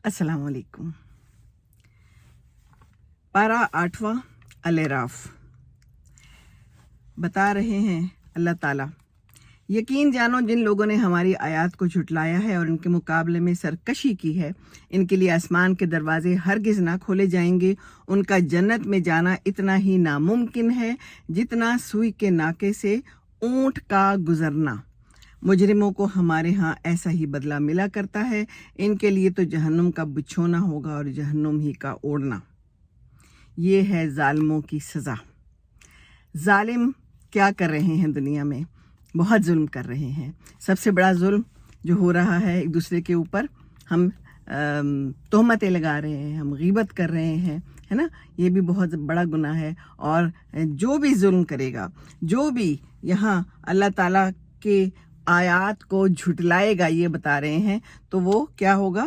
अस्सलाम वालेकुम। पारा 8वां अल-राफ बता रहे हैं अल्लाह ताला, यकीन जानो जिन लोगों ने हमारी आयत को झुटलाया है और उनके मुकाबले में सरकशी की है, इनके लिए आसमान के दरवाजे हरगिज़ ना खोले जाएंगे। उनका जन्नत में जाना इतना ही नामुमकिन है जितना सुई के नाके से ऊँट का गुजरना। मुजरिमों को हमारे यहाँ ऐसा ही बदला मिला करता है। इनके लिए तो जहन्नुम का बिछोना होगा और जहन्नुम ही का ओढ़ना। ये है जालिमों की सज़ा। जालिम क्या कर रहे हैं दुनिया में? बहुत जुल्म कर रहे हैं। सबसे बड़ा जुल्म जो हो रहा है, एक दूसरे के ऊपर हम तोहमतें लगा रहे हैं, हम गीबत कर रहे हैं, है ना। ये भी बहुत बड़ा गुनाह है। और जो भी जुल्म करेगा, जो भी यहाँ अल्लाह ताला के आयात को झुटलाएगा, ये बता रहे हैं, तो वो क्या होगा?